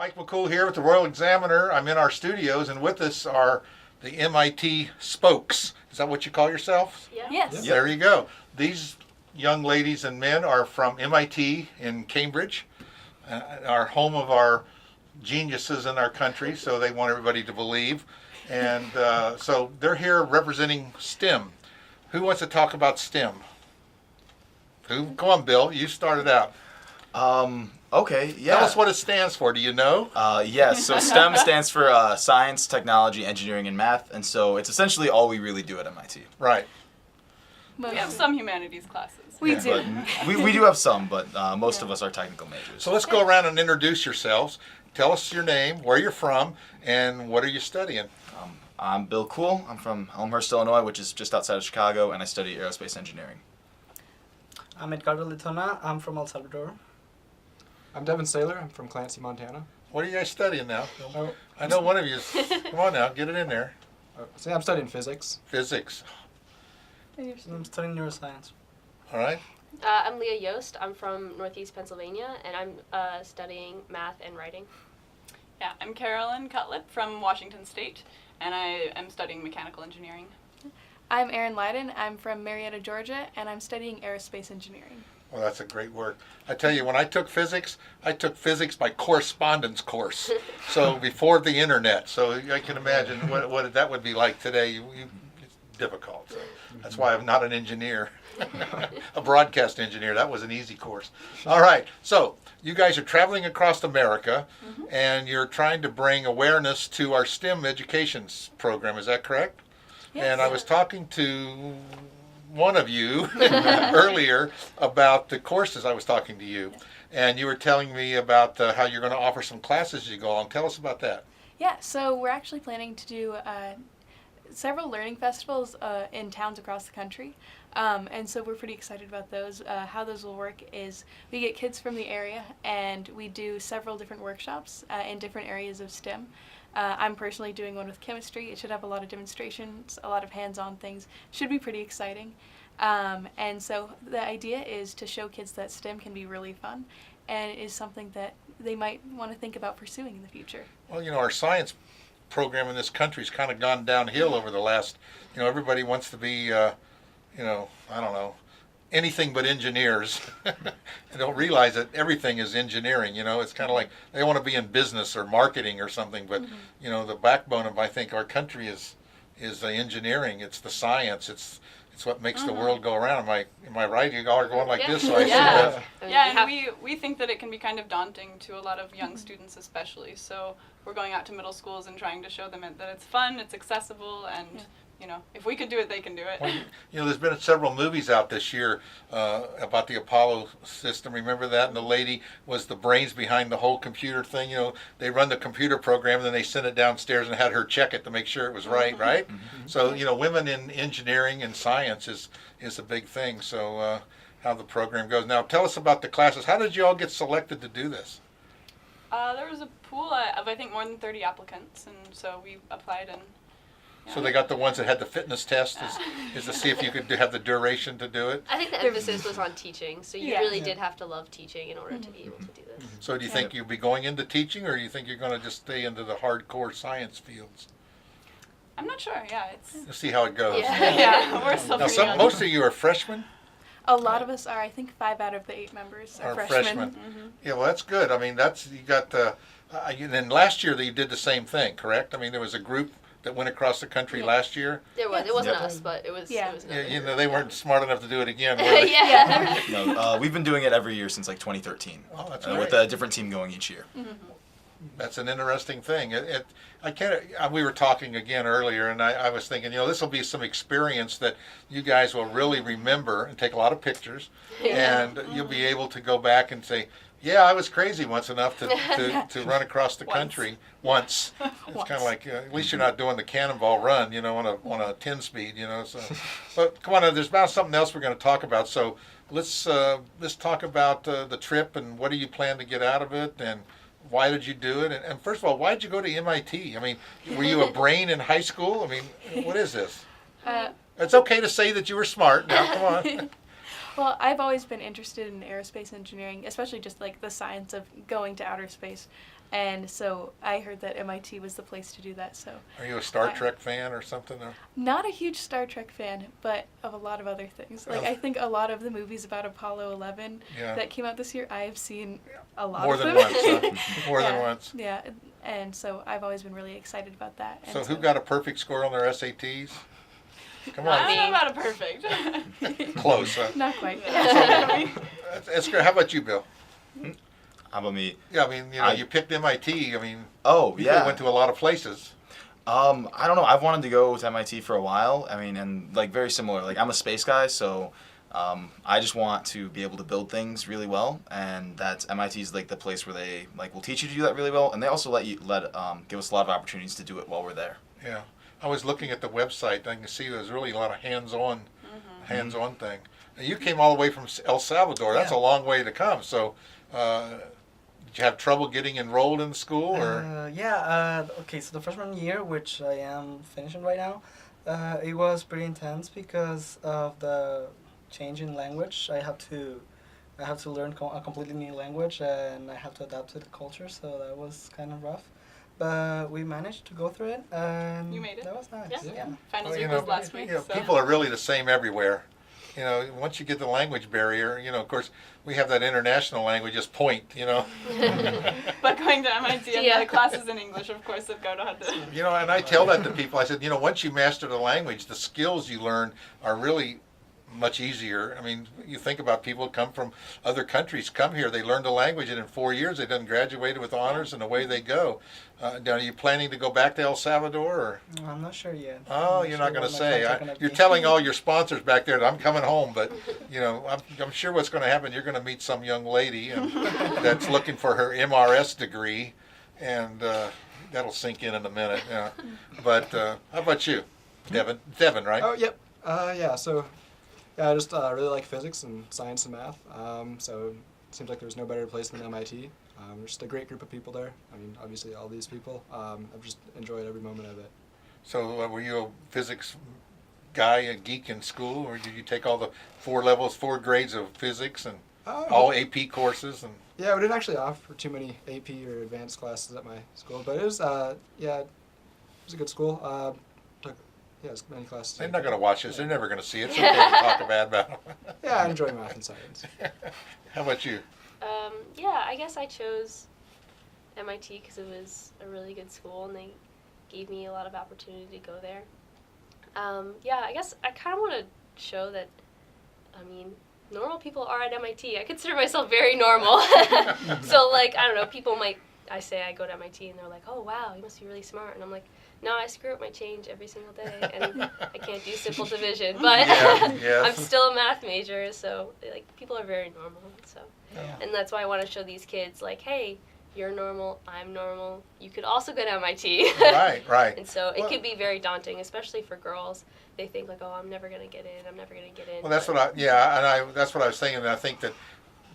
Mike McCool here with the Royal Examiner. I'm in our studios, and with us are the MIT spokes. Is that what you call yourselves? Yeah. Yes. Yep. There you go. These young ladies and men are from MIT in Cambridge, our home of our geniuses in our country, so they want everybody to believe. And so they're here representing STEM. Who wants to talk about STEM? Who? Come on, Bill. You started out. Okay, yeah. Tell us what it stands for. Do you know? Yes, so STEM stands for science, technology, engineering, and math, and so it's essentially all we really do at MIT. Right. We have some humanities classes. We Yeah. do. But we do have some, but most of us are technical majors. So let's go around and introduce yourselves. Tell us your name, where you're from, and what are you studying? I'm Bill Cool. I'm from Elmhurst, Illinois, which is just outside of Chicago, and I study aerospace engineering. I'm Edgardo Litona. I'm from El Salvador. I'm Devin Saylor. I'm from Clancy, Montana. What are you guys studying now? Oh, I know one of you. Come on now, get it in there. I'm studying physics. Physics. I'm studying neuroscience. All right. I'm Leah Yost. I'm from Northeast Pennsylvania, and I'm studying math and writing. Yeah, I'm Carolyn Cutlip from Washington State, and I am studying mechanical engineering. I'm Erin Leiden. I'm from Marietta, Georgia, and I'm studying aerospace engineering. Well, that's a great work. I tell you, when I took physics by correspondence course. So before the internet. So I can imagine what that would be like today. It's difficult. So that's why I'm not an engineer, a broadcast engineer. That was an easy course. All right. So you guys are traveling across America, and you're trying to bring awareness to our STEM education program. Is that correct? Yes. And I was talking to one of you earlier about the courses. I was talking to you, and you were telling me about how you're going to offer some classes as you go along. Tell us about that. Yeah, so we're actually planning to do several learning festivals in towns across the country. And so we're pretty excited about those. How those will work is we get kids from the area, and we do several different workshops in different areas of STEM. I'm personally doing one with chemistry. It should have a lot of demonstrations, a lot of hands-on things. Should be pretty exciting. And so the idea is to show kids that STEM can be really fun, and it is something that they might want to think about pursuing in the future. Well, our science program in this country's kind of gone downhill over the last, everybody wants to be, I don't know, anything but engineers. And don't realize that everything is engineering. It's kind of like they want to be in business or marketing or something, but the backbone of, I think, our country is the engineering. It's the science. It's what makes the world go around. Am I right? You all are going like this, so I see that. Yeah, and we think that it can be kind of daunting to a lot of young students especially, so we're going out to middle schools and trying to show them that it's fun, it's accessible, and if we could do it, they can do it. Well, there's been several movies out this year about the Apollo system. Remember that? And the lady was the brains behind the whole computer thing. They run the computer program, and then they sent it downstairs and had her check it to make sure it was right, right? Mm-hmm. So, women in engineering and science is a big thing. So how the program goes. Now, tell us about the classes. How did you all get selected to do this? There was a pool of, I think, more than 30 applicants, and so we applied and... So they got the ones that had the fitness test is to see if you could have the duration to do it? I think the emphasis was on teaching, so you really did have to love teaching in order to be able to do this. So do you think you'll be going into teaching, or do you think you're going to just stay into the hardcore science fields? I'm not sure, Let's see how it goes. Yeah, we're still Now, pretty young. most of you are freshmen? A lot of us are. I think 5 out of the 8 members are freshmen. Mm-hmm. Yeah, well, that's good. I mean, you got, and then last year you did the same thing, correct? I mean, there was a group that went across the country last year. There was. It wasn't us, but it was. Yeah. It was They weren't smart enough to do it again, were they? Yeah. No, we've been doing it every year since like 2013. Oh, that's with great. a different team going each year. Mm-hmm. That's an interesting thing. We were talking again earlier, and I was thinking, this will be some experience that you guys will really remember and take a lot of pictures, and you'll be able to go back and say, yeah, I was crazy once enough to run across the country once. It's kind of like, at least you're not doing the cannonball run, on a 10 speed, So, but come on, there's about something else we're going to talk about. So let's talk about the trip and what do you plan to get out of it, and why did you do it? And first of all, why did you go to MIT? I mean, were you a brain in high school? I mean, what is this? It's okay to say that you were smart. Now, come on. Well, I've always been interested in aerospace engineering, especially just like the science of going to outer space. And so I heard that MIT was the place to do that. So Are you a Star Trek fan or something? Or? not a huge Star Trek fan, but of a lot of other things. Like I think a lot of the movies about Apollo 11 Yeah. that came out this year, I have seen a lot More of than them. once, huh? More than Yeah. once. Yeah, and so I've always been really excited about that. And So who got a perfect score on their SATs? Come I on. don't know about a perfect. Close, huh? Not quite. That's great. How about you, Bill? How about me? Yeah, I mean, you picked MIT. I mean, Oh, you yeah. went to a lot of places. I don't know. I've wanted to go to MIT for a while. I mean, and like very similar. Like I'm a space guy, so I just want to be able to build things really well, and that's MIT's like the place where they like will teach you to do that really well, and they also give us a lot of opportunities to do it while we're there. Yeah. I was looking at the website. I can see there's really a lot of hands-on thing. And you came all the way from El Salvador. That's a long way to come. So, did you have trouble getting enrolled in the school, or? Okay, so the freshman year, which I am finishing right now, it was pretty intense because of the change in language. I have to learn a completely new language, and I have to adapt to the culture, so that was kind of rough. But we managed to go through it, and You made it. that was nice. Yeah. Yeah. Final Well, year was last week. So. People are really the same everywhere. Once you get the language barrier, of course, we have that international language, just point, But going to MIT and Yeah. the classes in English, of course, have got to have to. And I tell that to people. I said, once you master the language, the skills you learn are really much easier. I mean, you think about people who come from other countries, come here, they learn the language, and in 4 years they done graduated with honors, and away they go. Now, are you planning to go back to El Salvador, or? I'm not sure yet. Oh, I'm you're sure not going what to my say. plans are gonna You're be. telling all your sponsors back there that I'm coming home, but I'm sure what's going to happen. You're going to meet some young lady that's looking for her MRS degree, and that'll sink in a minute. Yeah. But how about you, Devin? Devin, right? Oh, yep. Yeah, so I just really like physics and science and math. So it seems like there's no better place than MIT. Just a great group of people there. I mean, obviously all these people. I've just enjoyed every moment of it. So were you a physics guy, a geek in school, or did you take all the 4 grades of physics and all AP courses? And Yeah, we didn't actually offer too many AP or advanced classes at my school, but it was it was a good school. Took as many classes. they're not going to watch this. They're never going to see it. It's okay to talk bad about them. Yeah, I enjoy math and science. How about you? Yeah, I guess I chose MIT because it was a really good school and they gave me a lot of opportunity to go there. I guess I kind of want to show that, normal people are at MIT. I consider myself very normal. So, I don't know, I say I go to MIT and they're like, oh, wow, you must be really smart. And I'm like, no, I screw up my change every single day and I can't do simple division. But Yeah. I'm still a math major, so, people are very normal, so. Yeah. And that's why I want to show these kids, hey, you're normal, I'm normal, you could also go to MIT. Right. And so it Well- could be very daunting, especially for girls. They think oh, I'm never going to get in, I'm never going to get in. Well, that's But- that's what I was thinking. And I think that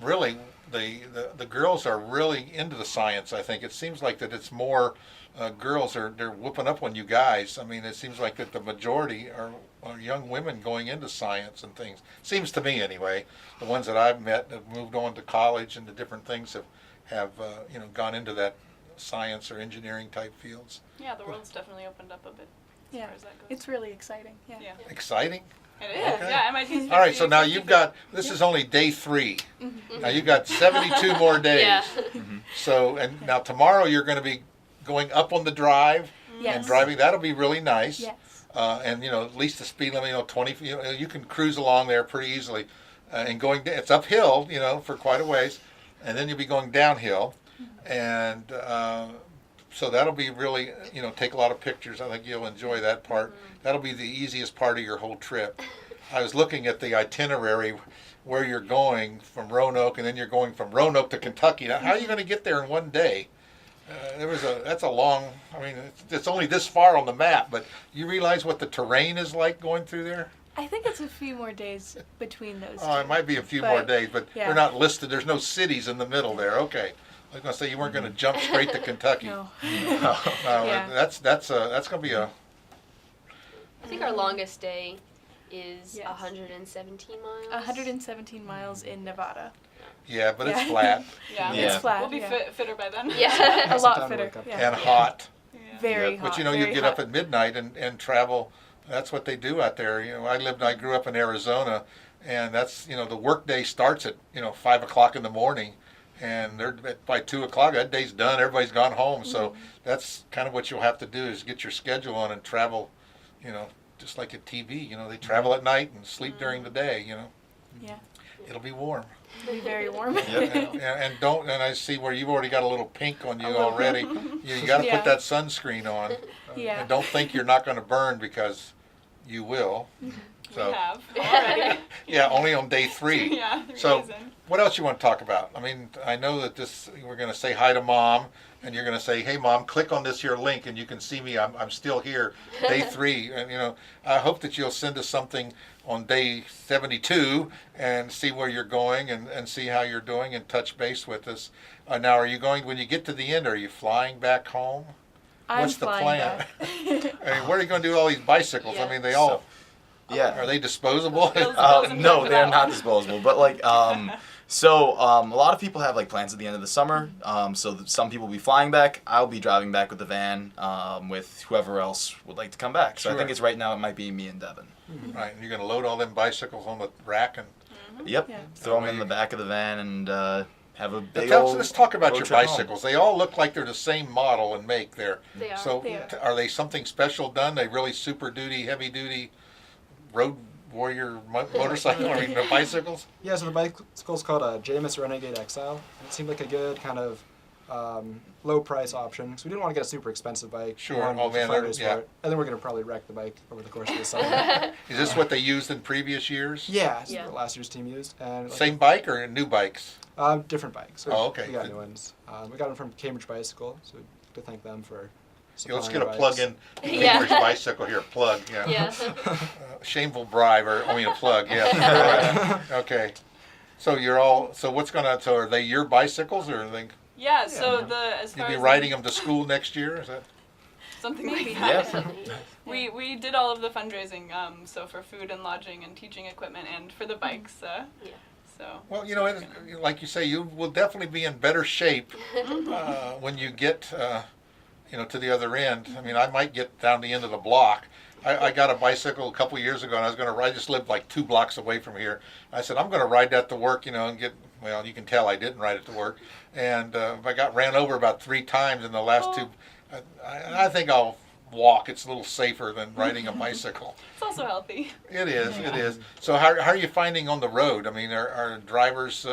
really the girls are really into the science. I think it seems like that it's more girls they're whooping up on you guys. I mean, it seems like that the majority are young women going into science and things. Seems to me anyway. The ones that I've met have moved on to college and to different things have gone into that science or engineering type fields. Yeah, the world's definitely opened up a bit as Yeah, far as that goes. it's really exciting. Yeah. Yeah. Exciting. It is. Okay. Yeah, MIT's All right, so 50, now 50. you've got, this is only day 3. Now you've got 72 more days. Yeah. So, and now tomorrow you're going to be going up on the drive Yes. and driving. That'll be really nice. Yes. And at least the speed limit, 20, you can cruise along there pretty easily. And it's uphill, for quite a ways. And then you'll be going downhill. And so that'll be really, take a lot of pictures. I think you'll enjoy that part. That'll be the easiest part of your whole trip. I was looking at the itinerary where you're going from Roanoke, and then you're going from Roanoke to Kentucky. Now, how are you going to get there in one day? That's a long, it's only this far on the map, but you realize what the terrain is like going through there? I think it's a few more days between those Oh, it two. might be a few But, more days, but yeah. they're not listed. There's no cities in the middle there. Okay. I was going to say you weren't going to jump straight to Kentucky. No. No, Yeah. that's going to be a. I think our longest day is Yes. 117 miles. 117 miles in Nevada. Yeah, but it's Yeah. flat Yeah. Yeah. It's flat. We'll be yeah. fitter by then. Yeah. A Some lot time to fitter. wake up. Yeah. and hot. Yeah. Very Yep. hot. But you know, you very get hot. up at midnight and travel. That's what they do out there. You know, I grew up in Arizona, and that's, you know, the workday starts at, you know, 5 o'clock in the morning, and they're by 2 o'clock. That day's done. Everybody's gone home. So that's kind of what you'll have to do is get your schedule on and travel. You know, just like at TV. You know, they travel at night and sleep during the day. You know, Yeah. it'll be warm. It'll be very warm. And I see where you've already got a little pink on you A little already. You got to Yeah. put that sunscreen on. Yeah. And don't think you're not going to burn, because you will. So We have already. yeah, only on day 3. Yeah, 3 So- days in. What else you want to talk about? I mean, I know that we're going to say hi to Mom, and you're going to say, "Hey, Mom, click on this here link, and you can see me. I'm still here, day 3." And you know, I hope that you'll send us something on day 72 and see where you're going and see how you're doing and touch base with us. Now, are you going, when you get to the end, are you flying back home? I'm What's the flying plan? back. I mean, where are you going to do all these bicycles? I mean, they all, Yeah. are they disposable? No, they're not disposable. But like, so a lot of people have like plans at the end of the summer. Some people will be flying back. I'll be driving back with the van with whoever else would like to come back. So I Sure. think it's right now it might be me and Devin. Right, and you're going to load all them bicycles on the rack and Yep. Yeah. Throw them in the back of the van and have a big Let's old let's talk about road your trip home. bicycles. They all look like they're the same model and make there. They are. So They are. are they something special done? They really super duty, heavy duty road warrior motorcycle? I mean, the bicycles? Yeah, so the bicycle's called a Jamis Renegade Exile. It seemed like a good kind of low price option because we didn't want to get a super expensive bike. Sure. We wanted Oh, to man, fundraise yeah. for it. And then we're going to probably wreck the bike over the course of the summer. Is this what they used in previous years? Yeah, it's Yeah. what last year's team used. And like, Same bike or new bikes? different bikes. Oh, okay. We got new ones. We got them from Cambridge Bicycle, so to thank them for Yeah, let's supplying get a our plug bikes. in Yeah. Cambridge bicycle here. Plug, yeah. Yeah. Shameful bribe, or I mean a plug, yeah. All right. Okay. So you're all. So what's gonna? So are they your bicycles, or are they? Yeah, so Yeah. as You'll far be as riding them to school next year? Is that? something Maybe. like that. Yeah. We did all of the fundraising, so for food and lodging and teaching equipment and for the bikes. Yeah. So Well, you know, like you say, you will definitely be in better shape when you get, you know, to the other end. I mean, I might get down the end of the block. I got a bicycle a couple years ago, and I was going to ride. I just lived like 2 blocks away from here. I said, I'm going to ride that to work, you know, and get. Well, you can tell I didn't ride it to work, and I got ran over about 3 times in the last 2. I think I'll walk. It's a little safer than riding a bicycle. it's also healthy. It is. It is. So how are you finding on the road? I mean, are drivers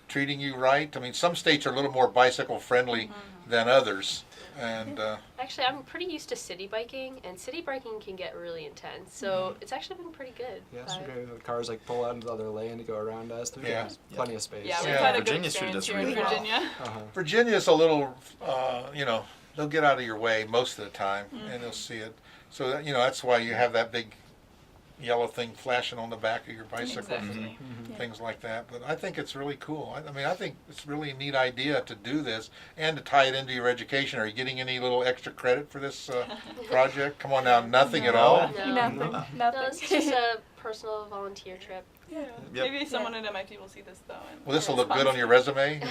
treating you right? I mean, some states are a little more bicycle friendly than others, and Actually, I'm pretty used to city biking, and city biking can get really intense. So it's actually been pretty good. Yeah, so but- we the cars like pull out into the other lane to go around us. There's Yeah. plenty of space. Yeah, we've Yeah. had a Virginia good Street experience does here in really well. Virginia. Uh-huh. Virginia's a little, you know, they'll get out of your way most of the time, and they'll see it. So that, you know, that's why you have that big yellow thing flashing on the back of your bicycle. Exactly. And things like that. But I think it's really cool. I mean, I think it's really a neat idea to do this and to tie it into your education. Are you getting any little extra credit for this project? Come on now, nothing at all? No. Nothing. No. Nothing. No, it's just a personal volunteer trip. Yeah. Yep. Maybe someone at MIT will see this though. And Well, this will look good on your resume.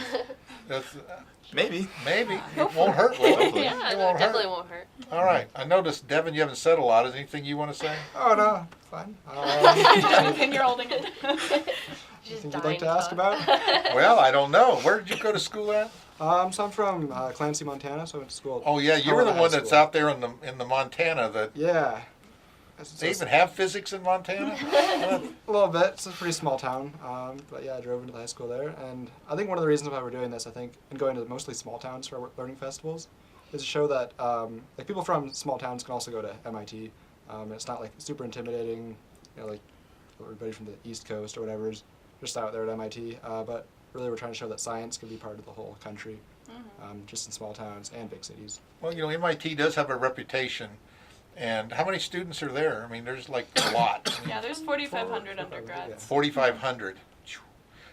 That's, Maybe. maybe. It won't hurt, will it? Yeah, It no, won't it definitely hurt. won't hurt. All right. I noticed, Devin, you haven't said a lot. Is there anything you want to say? Oh, no, fine. Anything you're holding it. Just Anything you'd dying like to to ask talk. about? Well, I don't know. Where did you go to school at? So I'm from Clancy, Montana, so I went to school. Oh, yeah. You were the High one that's school. out there in the Montana that. Yeah. They even have physics in Montana? A little bit. It's a pretty small town. But yeah, I drove into the high school there. And I think one of the reasons why we're doing this, I think, and going to mostly small towns for our learning festivals, is to show that like people from small towns can also go to MIT. It's not like super intimidating, you know, like everybody from the East Coast or whatever is just out there at MIT. But really we're trying to show that science can be part of the whole country, just in small towns and big cities. Well, you know, MIT does have a reputation. And how many students are there? I mean, there's like a lot. I mean, Yeah, there's 4,500 Yeah. undergrads. 4,500.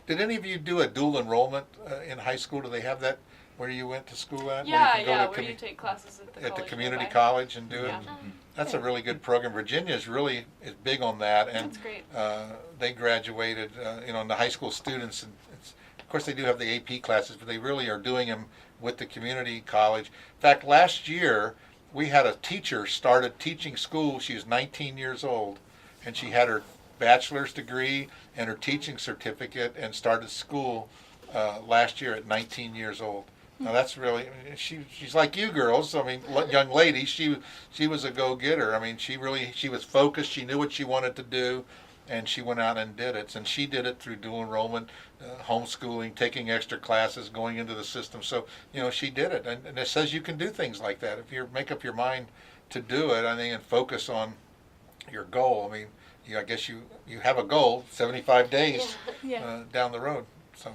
Did any of you do a dual enrollment in high school? Do they have that where you went to school at? Yeah, where you can yeah, go where you take classes at the at the college community nearby. college and do it? Yeah. That's a really good program. Virginia is big on that, and That's great. they graduated, you know, and the high school students. And it's course, they do have the AP classes, but they really are doing them with the community college. In fact, last year we had a teacher started teaching school. She was 19 years old, and she had her bachelor's degree and her teaching certificate, and started school last year at 19 years old. Now that's really, I mean, she's like you girls. I mean, young lady. She was a go-getter. I mean, she was focused. She knew what she wanted to do, and she went out and did it. And she did it through dual enrollment, homeschooling, taking extra classes, going into the system. So she did it, and it says you can do things like that if you make up your mind to do it. I think, and focus on your goal. I mean, I guess you have a goal, 75 days down the road. So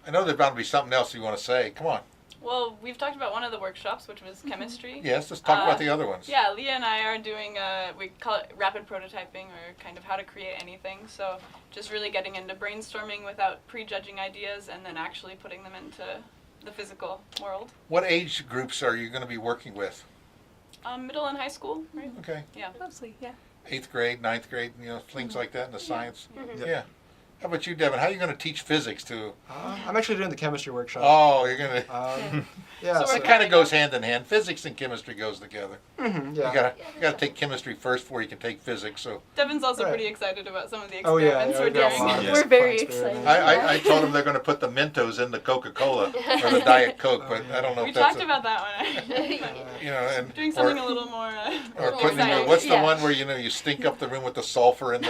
I know there's bound to be something else you want to say. Come on. Well, we've talked about one of the workshops, which was chemistry. Yes, let's talk about the other ones. Yeah, Leah and I are doing, we call it rapid prototyping, or kind of how to create anything. So just really getting into brainstorming without prejudging ideas, and then actually putting them into the physical world. What age groups are you going to be working with? Middle and high school, right? Okay. Yeah. Mostly, yeah. 8th grade, 9th grade, things like that in the science. Mm-hmm. Yeah. How about you, Devin? How are you going to teach physics to? I'm actually doing the chemistry workshop. Oh, you're going to. Yeah. So It kind of goes hand in hand. Physics and chemistry goes together. Mhm, You yeah. gotta take chemistry first before you can take physics. So Devin's also Right. pretty excited about some of the Oh, yeah, experiments yeah, we're we've got doing. a lot of Yes. We're very fun excited. experiments. I told them they're going to put the Mentos in the Coca-Cola or the Diet Coke, but I don't know We if that's talked about that one. and Doing something or, a little more. or putting in the, exciting. what's the Yeah. one where you stink up the room with the sulfur and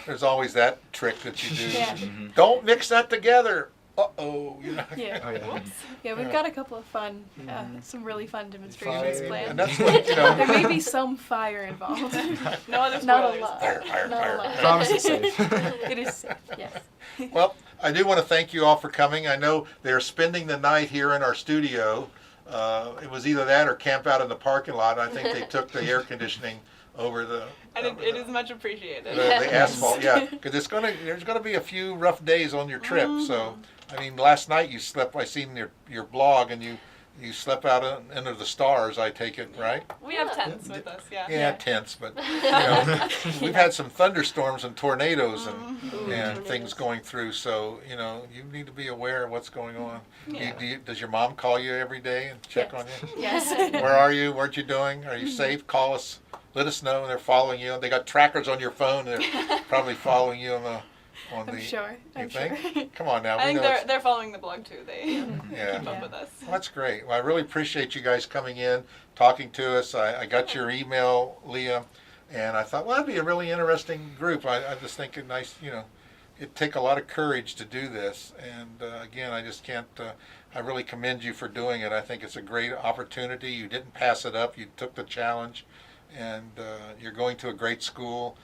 there's always that trick that you do. Yeah. Don't mix that together. Uh-oh. Yeah. Oh, yeah. Yeah, we've got a couple of fun, some really fun demonstrations Fire. planned. And that's what There may be some fire involved. No other spoilers. Not a lot. Fire. Not a lot. Promise it's safe. It is safe, yes. Well, I do want to thank you all for coming. I know they're spending the night here in our studio. It was either that or camp out in the parking lot. I think they took the air conditioning over the And it is much appreciated. the asphalt. Yeah, because there's gonna be a few rough days on your trip. So I mean, last night you slept. I seen your blog, and you slept out under the stars. I take it, right? We have tents with us, yeah. Yeah, tents, but we've had some thunderstorms and tornadoes and things going through. So you need to be aware of what's going on. Yeah. Does your mom call you every day and check on you? Yes. Where are you? What you doing? Are you safe? Call us. Let us know. They're following you. They got trackers on your phone. They're probably following you on the. I'm sure. You I'm think? sure. Come on now. I we think know they're following the blog too. They Yeah. keep up with us. Well, that's great. Well, I really appreciate you guys coming in, talking to us. I got your email, Leah, and I thought, well, that'd be a really interesting group. I just think it nice, it'd take a lot of courage to do this. And again, I just can't, I really commend you for doing it. I think it's a great opportunity. You didn't pass it up. You took the challenge, and you're going to a great school.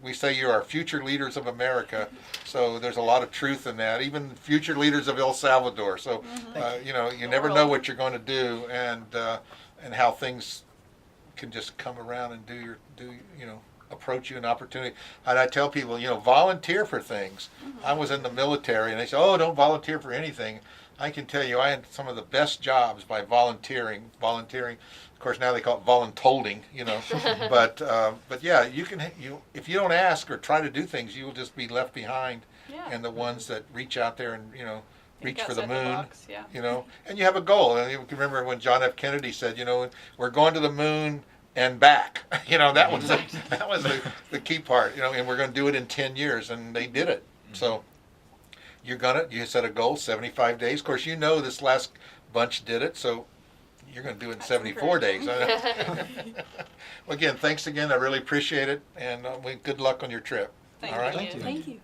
We say you're our future leaders of America, so there's a lot of truth in that. Even future leaders of El Salvador. So, you never know what you're going to do, and how things can just come around and approach you an opportunity. And I tell people, volunteer for things. I was in the military, and they say, oh, don't volunteer for anything. I can tell you, I had some of the best jobs by volunteering. Of course, now they call it voluntolding, but yeah, if you don't ask or try to do things, you will just be left behind. Yeah. And the ones that reach out there and reach Think for the outside moon, box, yeah. and you have a goal. And you can remember when John F. Kennedy said, we're going to the moon and back. That was the key part. And we're going to do it in 10 years, and they did it. So you set a goal, 75 days. Of course, this last bunch did it, so you're going to do it in 74 days. Well, again, thanks again. I really appreciate it, and good luck on your trip. Thank All right? you. Thank you. Thank you.